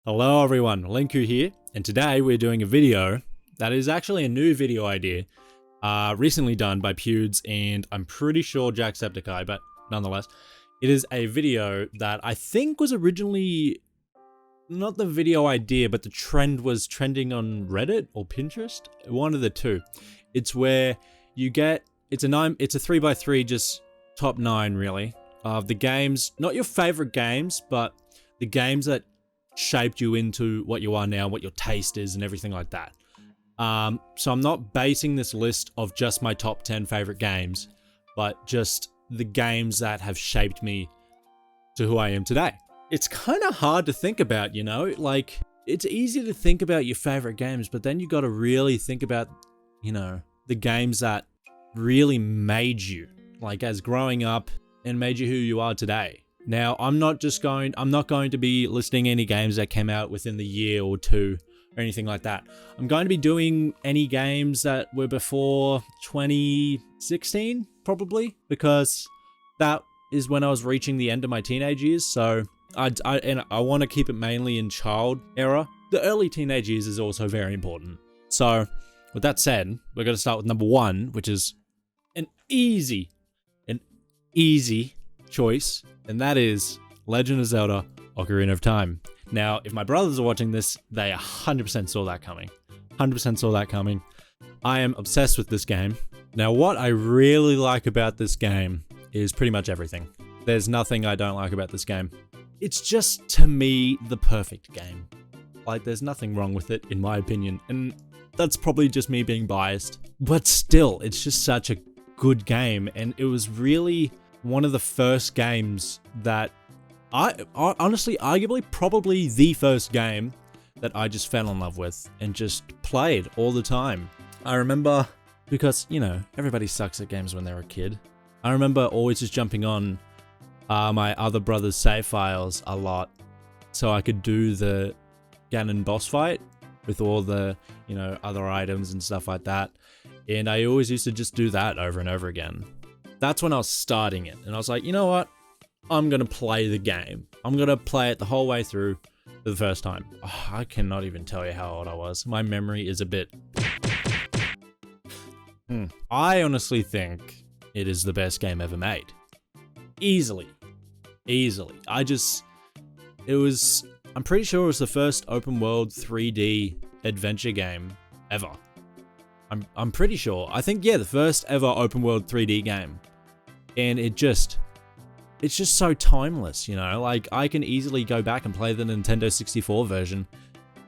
Hello everyone, Linku here, and today we're doing a video that is actually a new video idea, recently done by Pewds and I'm pretty sure Jacksepticeye, but nonetheless, it is a video that I think was originally not the video idea, but the trend was trending on Reddit or Pinterest, one of the two. It's where you get, it's a 3x3, just top 9 really, of the games, not your favorite games, but the games that shaped you into what you are now, what your taste is, and everything like that. So I'm not basing this list of just my top 10 favorite games, but just the games that have shaped me to who I am today. It's kind of hard to think about, you know, like it's easy to think about your favorite games, but then you got to really think about, you know, the games that really made you, like as growing up and made you who you are today. Now, I'm not going to be listing any games that came out within the year or two or anything like that. I'm going to be doing any games that were before 2016, probably, because that is when I was reaching the end of my teenage years. So I want to keep it mainly in child era. The early teenage years is also very important. So with that said, we're going to start with number 1, which is an easy choice, and that is Legend of Zelda Ocarina of Time. Now, if my brothers are watching this, they 100% saw that coming. 100% saw that coming. I am obsessed with this game. Now, what I really like about this game is pretty much everything. There's nothing I don't like about this game. It's just, to me, the perfect game. Like, there's nothing wrong with it, in my opinion, and that's probably just me being biased. But still, it's just such a good game, and it was really one of the first games that honestly, arguably, probably the first game that I just fell in love with and just played all the time. I remember, because, you know, everybody sucks at games when they're a kid. I remember always just jumping on my other brother's save files a lot so I could do the Ganon boss fight with all the, you know, other items and stuff like that. And I always used to just do that over and over again. That's when I was starting it, and I was like, you know what? I'm gonna play the game. I'm gonna play it the whole way through for the first time. Oh, I cannot even tell you how old I was. My memory is a bit... I honestly think it is the best game ever made. Easily. I'm pretty sure it was the first open world 3D adventure game ever. I'm pretty sure. I think, yeah, the first ever open world 3D game. And it's just so timeless, you know? Like, I can easily go back and play the Nintendo 64 version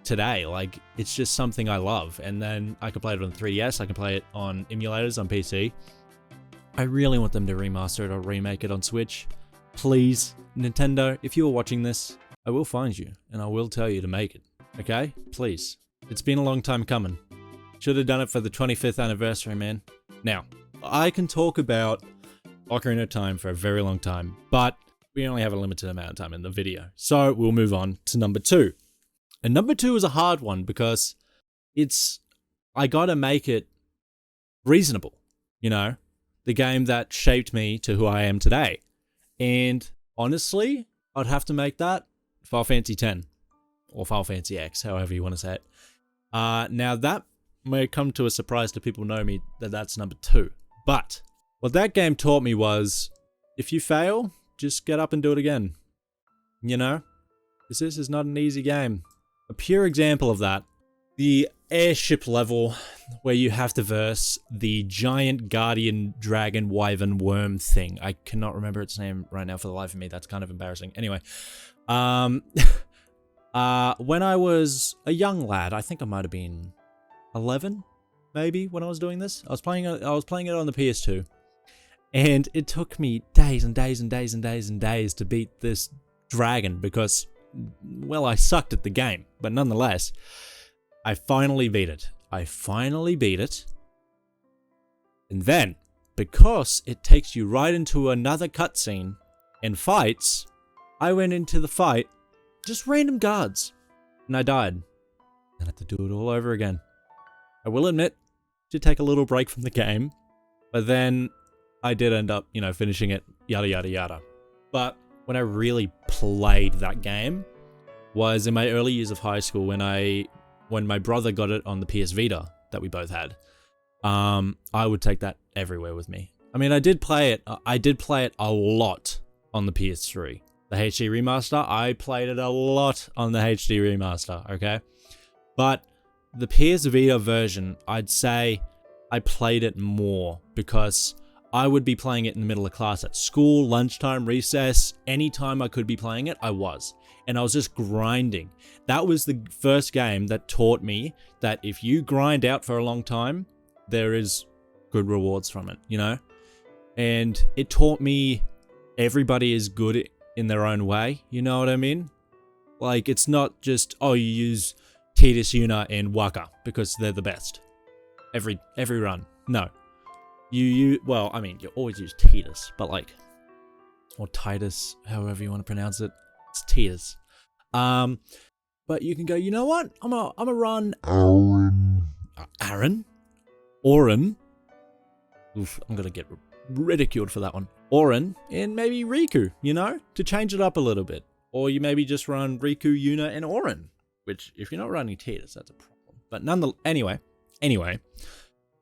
today. Like, it's just something I love. And then I can play it on 3DS, I can play it on emulators on PC. I really want them to remaster it or remake it on Switch. Please, Nintendo, if you're watching this, I will find you and I will tell you to make it. Okay? Please. It's been a long time coming. Should have done it for the 25th anniversary, man. Now, I can talk about Ocarina of Time for a very long time, but we only have a limited amount of time in the video. So we'll move on to number 2. And number 2 is a hard one because I gotta make it reasonable, you know? The game that shaped me to who I am today. And honestly, I'd have to make that Final Fantasy X or Final Fantasy X, however you want to say it. Now that may come to a surprise to people who know me that that's number 2. But what that game taught me was, if you fail, just get up and do it again. You know? Because this is not an easy game. A pure example of that, the airship level where you have to verse the giant guardian dragon wyvern worm thing. I cannot remember its name right now for the life of me. That's kind of embarrassing. Anyway, when I was a young lad, I think I might have been 11, maybe, when I was doing this. I was playing it on the PS2, and it took me days and days and days and days and days to beat this dragon because, well, I sucked at the game. But nonetheless, I finally beat it. And then, because it takes you right into another cutscene and fights, I went into the fight, just random guards, and I died. I had to do it all over again. I will admit, to take a little break from the game, but then I did end up, you know, finishing it, yada yada yada. But when I really played that game was in my early years of high school when my brother got it on the PS Vita that we both had. I would take that everywhere with me. I mean, I did play it a lot on the PS3. The HD remaster, I played it a lot on the HD remaster, okay? But the PS Vita version, I'd say I played it more because I would be playing it in the middle of class at school, lunchtime, recess, anytime I could be playing it, I was. And I was just grinding. That was the first game that taught me that if you grind out for a long time, there is good rewards from it, you know? And it taught me everybody is good in their own way, you know what I mean? Like, it's not just, oh, you use Titus, Yuna, and Waka because they're the best. Every run. No. Well, I mean, you always use Titus, but like, or Titus, however you want to pronounce it. It's Titus. But you can go, you know what? I'm a run Aaron? Orin? Oof, I'm gonna get ridiculed for that one. Orin and maybe Riku, you know, to change it up a little bit. Or you maybe just run Riku, Yuna, and Orin, which if you're not running Titus, that's a problem. But anyway,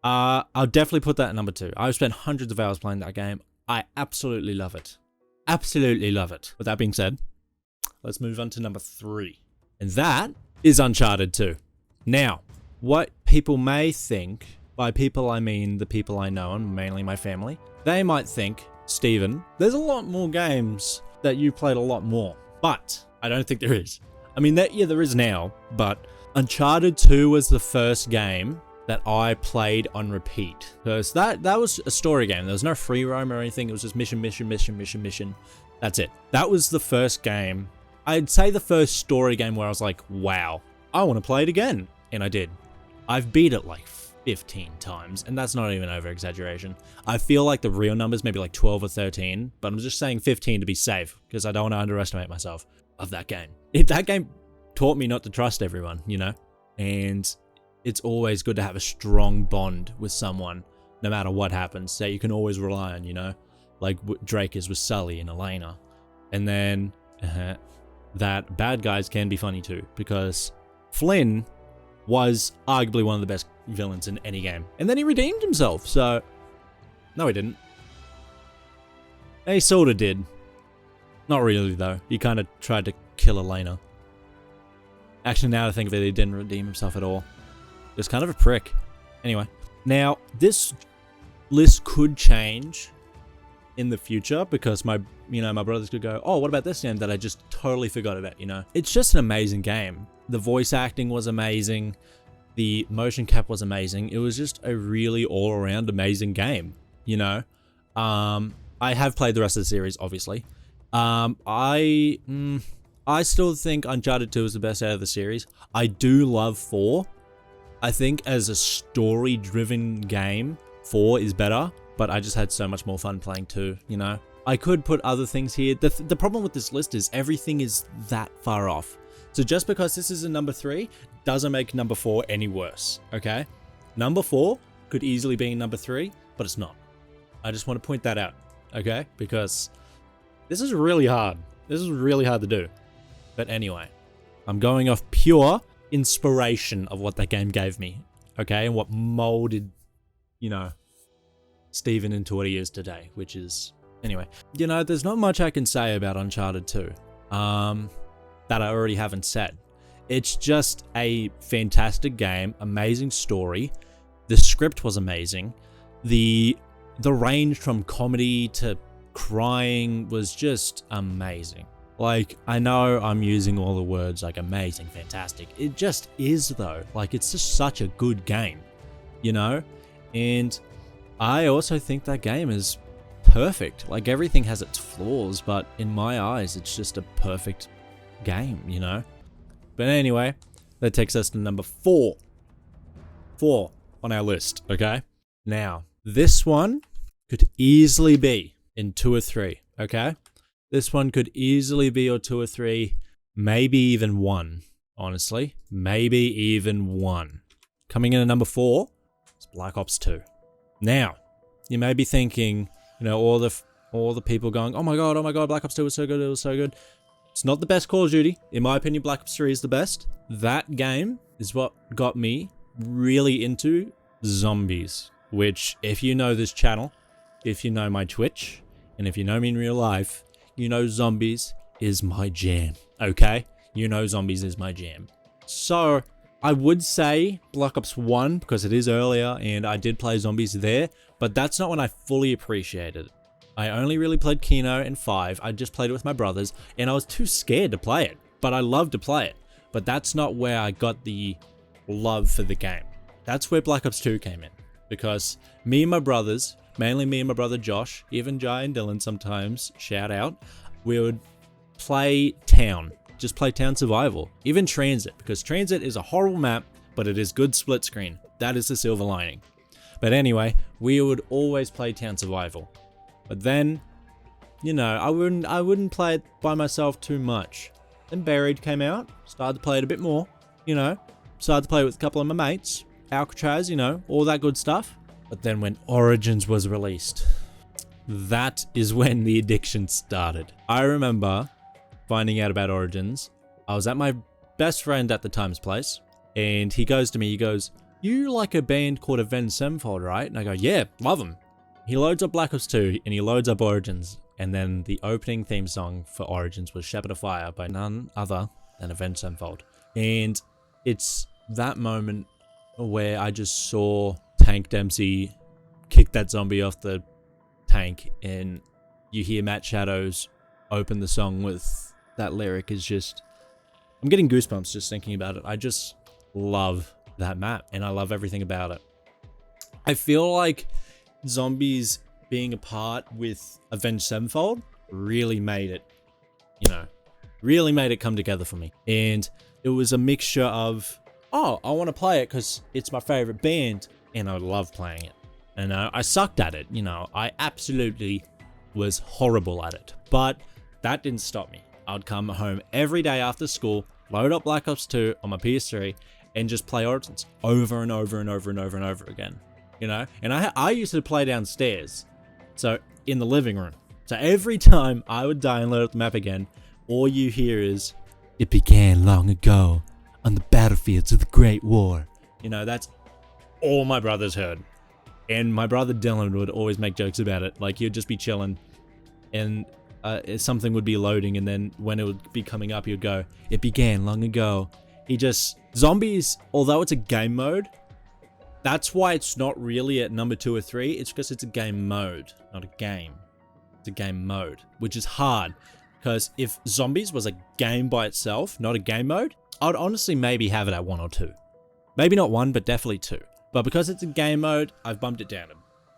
I'll definitely put that at number 2. I've spent hundreds of hours playing that game. I absolutely love it. Absolutely love it. With that being said, let's move on to number 3. And that is Uncharted 2. Now, what people may think, by people I mean the people I know and mainly my family, they might think, Steven, there's a lot more games that you played a lot more. But I don't think there is. I mean, there is now, but Uncharted 2 was the first game that I played on repeat. Because that was a story game. There was no free roam or anything. It was just mission. That's it. That was the first game. I'd say the first story game where I was like, wow, I want to play it again. And I did. I've beat it like 15 times, and that's not even over exaggeration. I feel like the real number's maybe like 12 or 13, but I'm just saying 15 to be safe, because I don't want to underestimate myself of that game. That game taught me not to trust everyone, you know? And it's always good to have a strong bond with someone, no matter what happens, that you can always rely on, you know? Like Drake is with Sully and Elena. And then, that bad guys can be funny too, because Flynn was arguably one of the best villains in any game. And then he redeemed himself, so... No, he didn't. He sort of did. Not really, though. He kind of tried to kill Elena. Actually, now that I think of it, he didn't redeem himself at all. He was kind of a prick. Anyway. Now, this list could change in the future, because my brothers could go, oh, what about this game that I just totally forgot about, you know? It's just an amazing game. The voice acting was amazing. The motion cap was amazing. It was just a really all-around amazing game, you know? I have played the rest of the series, obviously. I still think Uncharted 2 is the best out of the series. I do love 4. I think as a story-driven game, 4 is better, but I just had so much more fun playing 2, you know? I could put other things here. The problem with this list is everything is that far off. So just because this is a number 3 doesn't make number 4 any worse, okay? Number 4 could easily be number 3, but it's not. I just want to point that out, okay? Because this is really hard. This is really hard to do. But anyway, I'm going off pure inspiration of what that game gave me, okay? And what molded, you know, Steven into what he is today, which is... Anyway, you know, there's not much I can say about Uncharted 2. That I already haven't said. It's just a fantastic game, amazing story. The script was amazing. The range from comedy to crying was just amazing. Like, I know I'm using all the words like amazing, fantastic. It just is though. Like, it's just such a good game, you know? And I also think that game is perfect. Like, everything has its flaws, but in my eyes, it's just a perfect game, you know? But anyway, that takes us to number 4. 4 on our list, okay? Now, this one could easily be in 2 or 3, okay? This one could easily be or 2 or 3, maybe even 1, honestly. Maybe even 1. Coming in at number 4 is Black Ops 2. Now, you may be thinking, you know, all the people going, oh my god, Black Ops 2 was so good, it was so good. It's not the best Call of Duty. In my opinion, Black Ops 3 is the best. That game is what got me really into zombies, which if you know this channel, if you know my Twitch, and if you know me in real life, you know zombies is my jam, okay? You know zombies is my jam. So I would say Black Ops 1 because it is earlier and I did play zombies there, but that's not when I fully appreciated it. I only really played Kino and 5. I just played it with my brothers and I was too scared to play it, but I loved to play it. But that's not where I got the love for the game. That's where Black Ops 2 came in, because me and my brothers, mainly me and my brother Josh, even Jai and Dylan sometimes, shout out, we would play town, just play town survival, even transit, because transit is a horrible map, but it is good split screen. That is the silver lining. But anyway, we would always play town survival. But then, you know, I wouldn't play it by myself too much. Then Buried came out, started to play it a bit more, you know, started to play it with a couple of my mates, Alcatraz, you know, all that good stuff. But then when Origins was released, that is when the addiction started. I remember finding out about Origins. I was at my best friend at the time's place, and he goes to me, he goes, "You like a band called Avenged Sevenfold, right?" And I go, "Yeah, love them." He loads up Black Ops 2 and he loads up Origins, and then the opening theme song for Origins was Shepherd of Fire by none other than Avenged Sevenfold. And it's that moment where I just saw Tank Dempsey kick that zombie off the tank, and you hear Matt Shadows open the song with that lyric. Is just, I'm getting goosebumps just thinking about it. I just love that map and I love everything about it. I feel like zombies being a part with Avenged Sevenfold really made it, you know, really made it come together for me. And it was a mixture of, oh, I want to play it because it's my favorite band and I love playing it. And I sucked at it, you know, I absolutely was horrible at it. But that didn't stop me. I'd come home every day after school, load up Black Ops 2 on my PS3 and just play Origins over and over and over and over and over again. You know, and I used to play downstairs, so in the living room. So every time I would die and load up the map again, all you hear is, "It began long ago on the battlefields of the Great War." You know, that's all my brothers heard. And my brother Dylan would always make jokes about it. Like, he'd just be chilling and something would be loading, and then when it would be coming up, he'd go, "It began long ago." Zombies, although it's a game mode, that's why it's not really at number 2 or 3. It's because it's a game mode, not a game. It's a game mode, which is hard. Because if Zombies was a game by itself, not a game mode, I'd honestly maybe have it at 1 or 2. Maybe not 1, but definitely 2. But because it's a game mode, I've bumped it down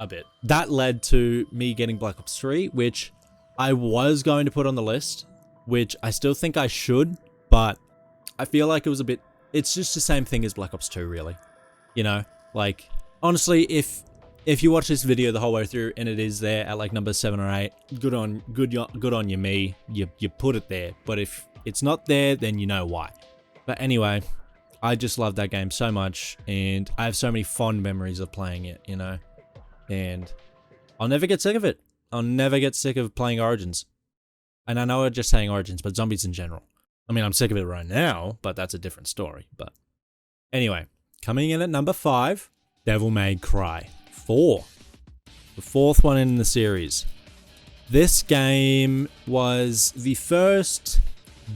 a bit. That led to me getting Black Ops 3, which I was going to put on the list, which I still think I should, but I feel like it was a bit, it's just the same thing as Black Ops 2, really. You know? Like, honestly, if you watch this video the whole way through and it is there at like number 7 or 8, good on you, me. You put it there. But if it's not there, then you know why. But anyway, I just love that game so much, and I have so many fond memories of playing it, you know. And I'll never get sick of it. I'll never get sick of playing Origins. And I know I'm just saying Origins, but zombies in general. I mean, I'm sick of it right now, but that's a different story. But anyway. Coming in at number 5, Devil May Cry 4. The 4th one in the series. This game was the first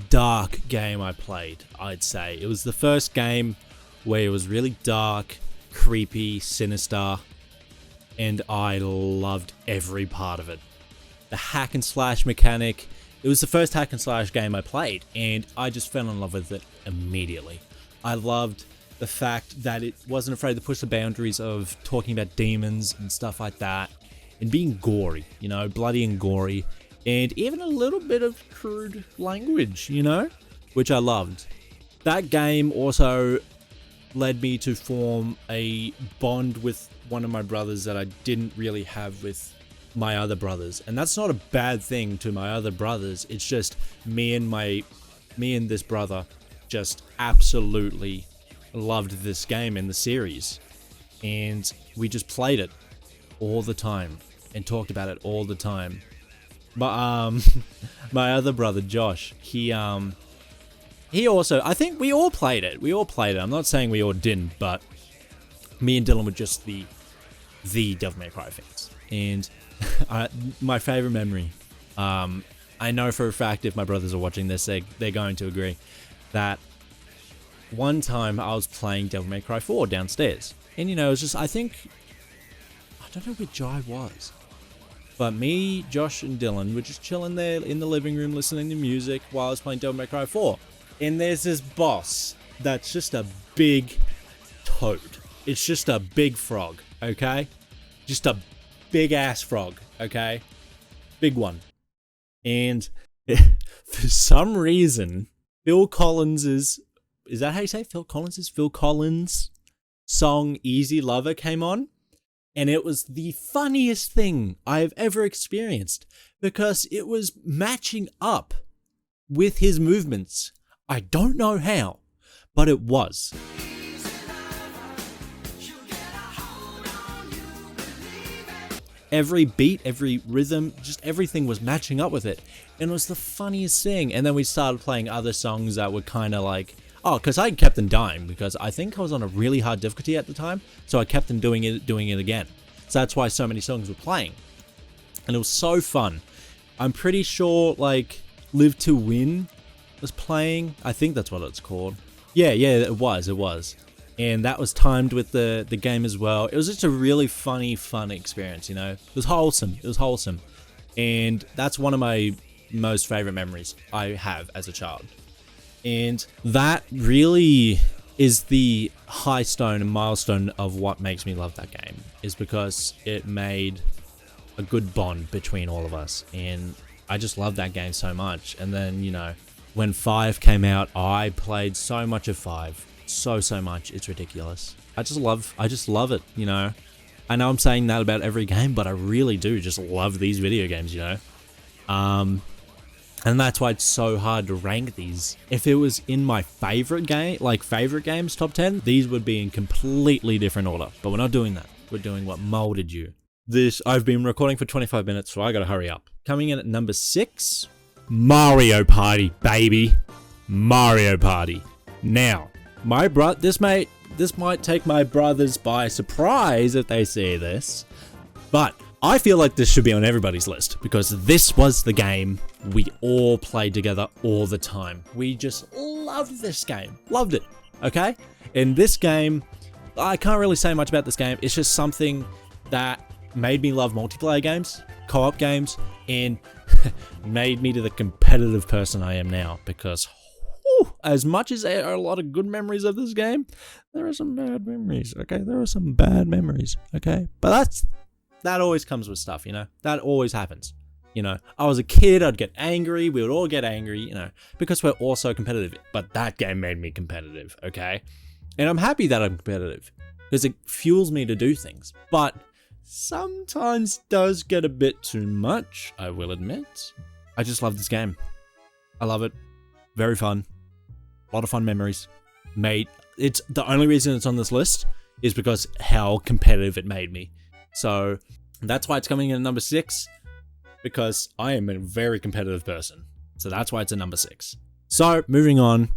dark game I played, I'd say. It was the first game where it was really dark, creepy, sinister, and I loved every part of it. The hack and slash mechanic, it was the first hack and slash game I played, and I just fell in love with it immediately. I loved the fact that it wasn't afraid to push the boundaries of talking about demons and stuff like that, and being gory, you know, bloody and gory, and even a little bit of crude language, you know, which I loved. That game also led me to form a bond with one of my brothers that I didn't really have with my other brothers, and that's not a bad thing to my other brothers. It's just me and this brother just absolutely loved this game in the series, and we just played it all the time and talked about it all the time. But my other brother Josh, he also, I think we all played it. I'm not saying we all didn't, but me and Dylan were just the Devil May Cry fans. And my favorite memory, I know for a fact if my brothers are watching this, they're going to agree, that one time I was playing Devil May Cry 4 downstairs. And it was just, I don't know which I was. But me, Josh, and Dylan were just chilling there in the living room listening to music while I was playing Devil May Cry 4. And there's this boss that's just a big toad. It's just a big frog, okay? Just a big ass frog, okay? Big one. And for some reason, Phil Collins's, is that how you say Phil Collins's? Phil Collins song Easy Lover came on. And it was the funniest thing I've ever experienced because it was matching up with his movements. I don't know how, but it was. Every beat, every rhythm, just everything was matching up with it. And it was the funniest thing. And then we started playing other songs that were kind of like, because I kept on dying because I think I was on a really hard difficulty at the time. So I kept on doing it again. So that's why so many songs were playing. And it was so fun. I'm pretty sure like Live to Win was playing. I think that's what it's called. Yeah, it was. And that was timed with the game as well. It was just a really fun experience, It was wholesome. And that's one of my most favorite memories I have as a child. And that really is the high stone and milestone of what makes me love that game, is because it made a good bond between all of us. And I just love that game so much. And then, when 5 came out, I played so much of 5. So much. It's ridiculous. I just love it, I know I'm saying that about every game, but I really do just love these video games, And that's why it's so hard to rank these. If it was in my favorite games top 10, these would be in completely different order. But we're not doing that. We're doing what molded you. I've been recording for 25 minutes, so I gotta hurry up. Coming in at number 6, Mario Party, baby. Mario Party. Now, this might take my brothers by surprise if they see this, but I feel like this should be on everybody's list because this was the game we all played together all the time. We just loved this game. Loved it, okay? In this game, I can't really say much about this game. It's just something that made me love multiplayer games, co-op games, and made me to the competitive person I am now because as much as there are a lot of good memories of this game, there are some bad memories, okay? But that always comes with stuff, That always happens. I was a kid, I'd get angry, we would all get angry, because we're all so competitive. But that game made me competitive, okay? And I'm happy that I'm competitive, because it fuels me to do things. But sometimes does get a bit too much, I will admit. I just love this game. I love it. Very fun. A lot of fun memories. It's the only reason it's on this list is because how competitive it made me. So that's why it's coming in at number 6, because I am a very competitive person. So that's why it's at number 6. So moving on,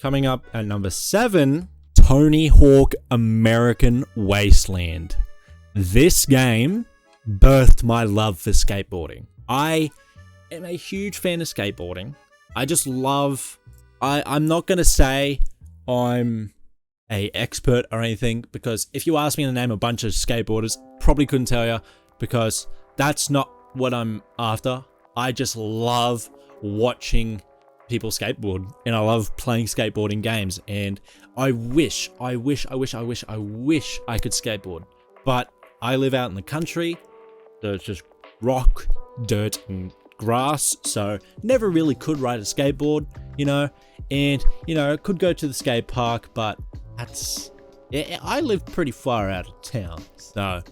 coming up at number 7, Tony Hawk American Wasteland. This game birthed my love for skateboarding. I am a huge fan of skateboarding. I'm not going to say I'm a expert or anything, because if you ask me to name a bunch of skateboarders, probably couldn't tell you, because that's not what I'm after. I just love watching people skateboard, and I love playing skateboarding games, and I wish I could skateboard, but I live out in the country, so it's just rock, dirt, and grass, so never really could ride a skateboard, and could go to the skate park, but I live pretty far out of town, so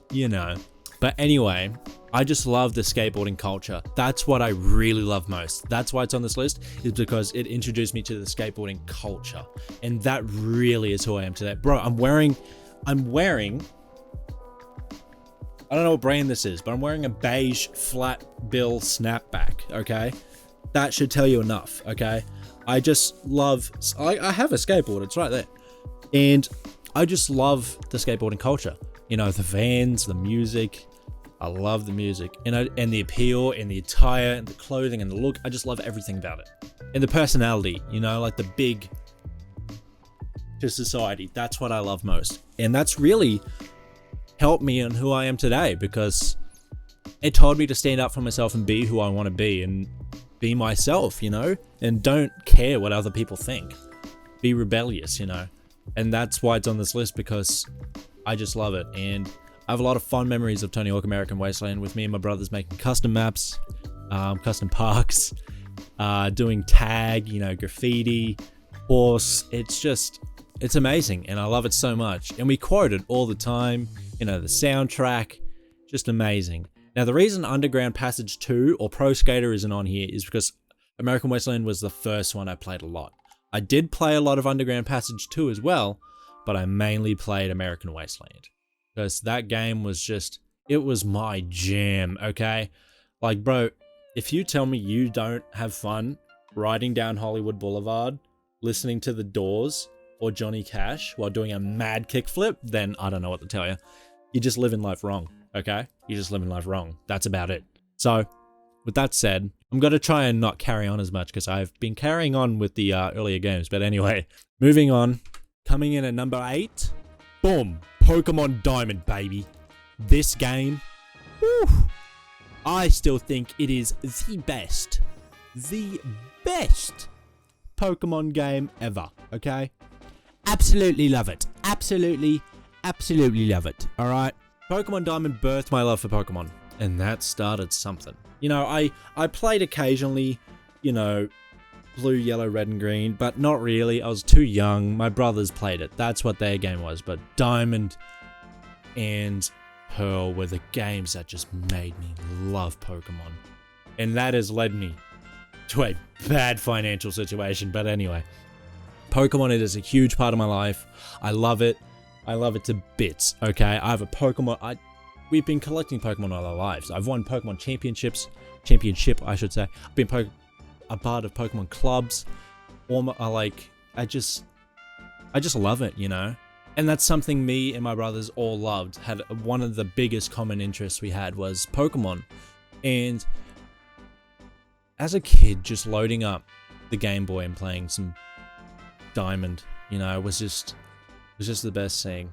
but anyway, I just love the skateboarding culture. That's what I really love most. That's why it's on this list, is because it introduced me to the skateboarding culture, and that really is who I am today. Bro, I'm wearing I don't know what brand this is, but I'm wearing a beige flat bill snapback, okay? That should tell you enough, okay? I just love... I have a skateboard, it's right there. And I just love the skateboarding culture. You know, the vans, the music. I love the music. And the appeal, and the attire, and the clothing, and the look. I just love everything about it. And the personality, you know, like the big to society. That's what I love most. And that's really helped me in who I am today, because it told me to stand up for myself and be who I want to be and be myself, you know, and don't care what other people think. Be rebellious, you know. And that's why it's on this list, because I just love it. And I have a lot of fond memories of Tony Hawk American Wasteland with me and my brothers making custom maps, custom parks, doing tag, you know, graffiti, horse. It's amazing, and I love it so much. And we quote it all the time, you know, the soundtrack, just amazing. Now, the reason Underground Passage 2 or Pro Skater isn't on here is because American Wasteland was the first one I played a lot. I did play a lot of Underground Passage 2 as well, but I mainly played American Wasteland. Because that game was just, it was my jam, okay? Like, bro, if you tell me you don't have fun riding down Hollywood Boulevard, listening to The Doors or Johnny Cash while doing a mad kickflip, then I don't know what to tell you. You're just living life wrong, okay? You're just living life wrong. That's about it. So, with that said, I'm going to try and not carry on as much because I've been carrying on with the earlier games. But anyway, moving on. Coming in at number 8, boom, Pokemon Diamond, baby. This game, whew, I still think it is the best Pokemon game ever, okay? Absolutely love it. Absolutely love it, alright? Pokemon Diamond birthed my love for Pokemon, and that started something. You know, I played occasionally, you know, Blue, Yellow, Red, and Green, but not really. I was too young. My brothers played it. That's what their game was. But Diamond and Pearl were the games that just made me love Pokemon. And that has led me to a bad financial situation. But anyway, Pokemon, it is a huge part of my life. I love it. I love it to bits, okay? I have a Pokemon... We've been collecting Pokemon all our lives. I've won Pokemon championship, I should say. I've been a part of Pokemon clubs. I just love it, you know? And that's something me and my brothers all loved. Had one of the biggest common interests we had was Pokemon. And as a kid, just loading up the Game Boy and playing some Diamond, you know, was just the best thing.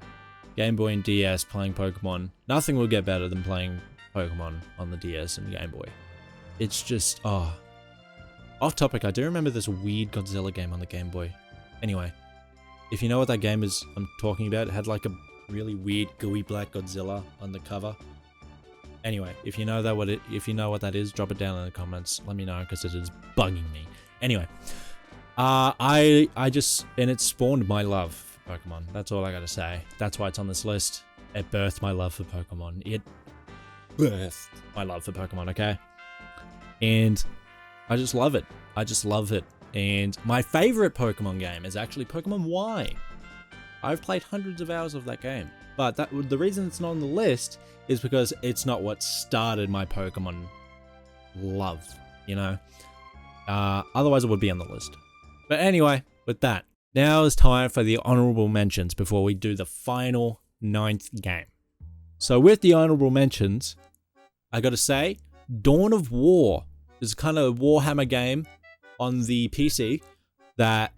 Game Boy and DS playing Pokemon. Nothing will get better than playing Pokemon on the DS and Game Boy. It's just, oh. Off topic, I do remember this weird Godzilla game on the Game Boy. Anyway, if you know what that game is I'm talking about, it had like a really weird gooey black Godzilla on the cover. Anyway, if you know what that is, drop it down in the comments. Let me know, because it is bugging me. Anyway, and it spawned my love for Pokemon. That's all I gotta say. That's why it's on this list. It birthed my love for Pokemon. It birthed my love for Pokemon, okay? And I just love it. I just love it. And my favorite Pokemon game is actually Pokemon Y. I've played hundreds of hours of that game. But the reason it's not on the list is because it's not what started my Pokemon love, you know? Otherwise it would be on the list. But anyway, with that, now is time for the honorable mentions before we do the final 9th game. So with the honorable mentions, I gotta say, Dawn of War is kind of a Warhammer game on the PC that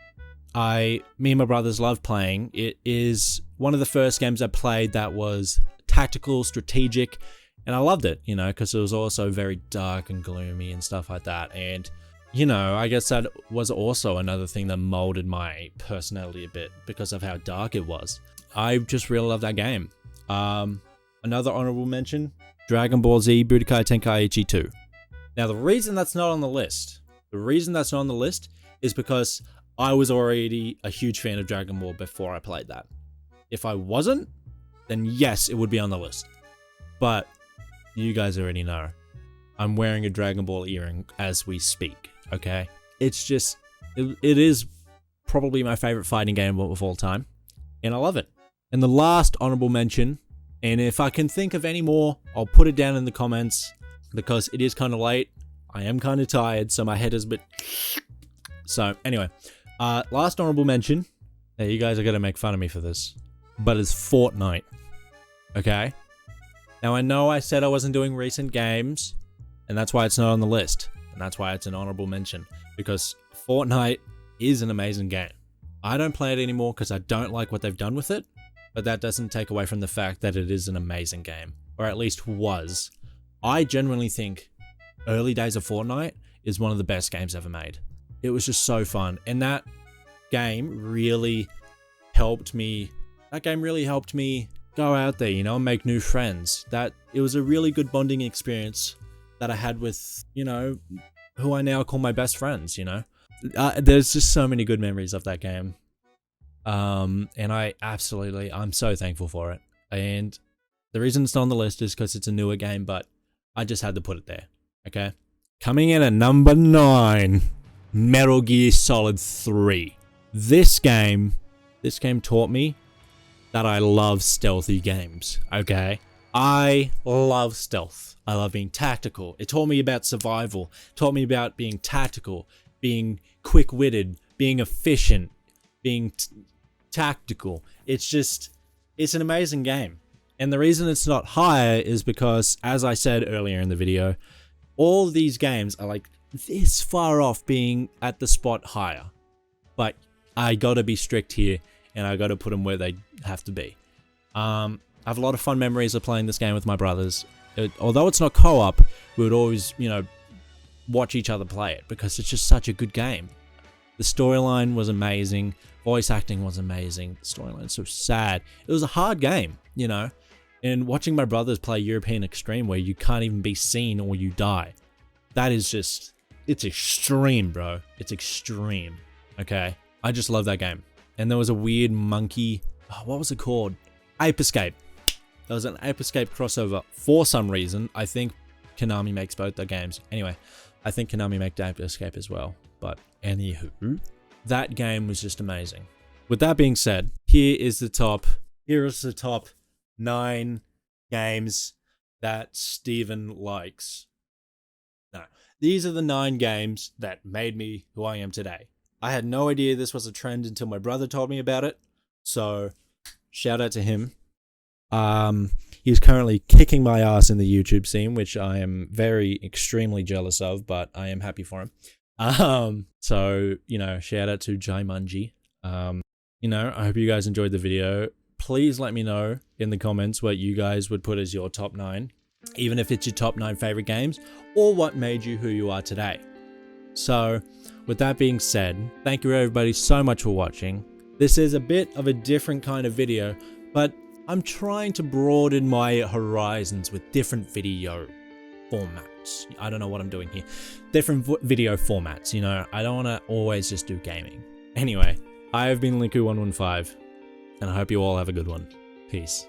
me and my brothers love playing. It is one of the first games I played that was tactical, strategic, and I loved it, you know, because it was also very dark and gloomy and stuff like that. And, you know, I guess that was also another thing that molded my personality a bit because of how dark it was. I just really love that game. Another honorable mention, Dragon Ball Z Budokai Tenkaichi 2. Now, the reason that's not on the list is because I was already a huge fan of Dragon Ball before I played that. If I wasn't, then yes, it would be on the list. But you guys already know. I'm wearing a Dragon Ball earring as we speak, okay? It's just, it is probably my favorite fighting game of all time. And I love it. And the last honorable mention, And if I can think of any more, I'll put it down in the comments, because it is kind of late. I am kind of tired, so my head is a bit... So, anyway. Last honorable mention. Now, you guys are going to make fun of me for this, but it's Fortnite. Okay? Now, I know I said I wasn't doing recent games, and that's why it's not on the list. And that's why it's an honorable mention, because Fortnite is an amazing game. I don't play it anymore because I don't like what they've done with it, but that doesn't take away from the fact that it is an amazing game, or at least was. I genuinely think early days of Fortnite is one of the best games ever made. It was just so fun, and that game really helped me. That game really helped me go out there, you know, and make new friends. It was a really good bonding experience that I had with, you know, who I now call my best friends, you know. There's just so many good memories of that game. And I'm so thankful for it. And the reason it's not on the list is because it's a newer game, but I just had to put it there, okay? Coming in at number 9, Metal Gear Solid 3. This game taught me that I love stealthy games, okay? I love stealth. I love being tactical. It taught me about survival. It taught me about being tactical, being quick-witted, being efficient, being tactical. It's an amazing game. And the reason it's not higher is because, as I said earlier in the video, all of these games are like this far off being at the spot higher. But I gotta be strict here, and I gotta put them where they have to be. I have a lot of fun memories of playing this game with my brothers. Although it's not co-op, we would always, you know, watch each other play it because it's just such a good game. The storyline was amazing. Voice acting was amazing. The storyline's so sad. It was a hard game, you know. And watching my brothers play European Extreme where you can't even be seen or you die. That is just... It's extreme, bro. It's extreme. Okay? I just love that game. And there was a weird monkey... Oh, what was it called? Ape Escape. There was an Ape Escape crossover. For some reason, I think Konami makes both their games. Anyway, I think Konami make Ape Escape as well. But anywho, that game was just amazing. With that being said, here is the top 9 games that Steven likes. No, these are the 9 games that made me who I am today. I had no idea this was a trend until my brother told me about it. So, shout out to him. He's currently kicking my ass in the YouTube scene, which I am extremely jealous of, but I am happy for him. So, you know, shout out to Jai Munji. You know, I hope you guys enjoyed the video. Please let me know in the comments what you guys would put as your top 9, even if it's your top 9 favorite games, or what made you who you are today. So, with that being said, thank you everybody so much for watching. This is a bit of a different kind of video, but I'm trying to broaden my horizons with different video formats. I don't know what I'm doing here. Different video formats, you know. I don't want to always just do gaming. Anyway, I have been Linku115, and I hope you all have a good one. Peace.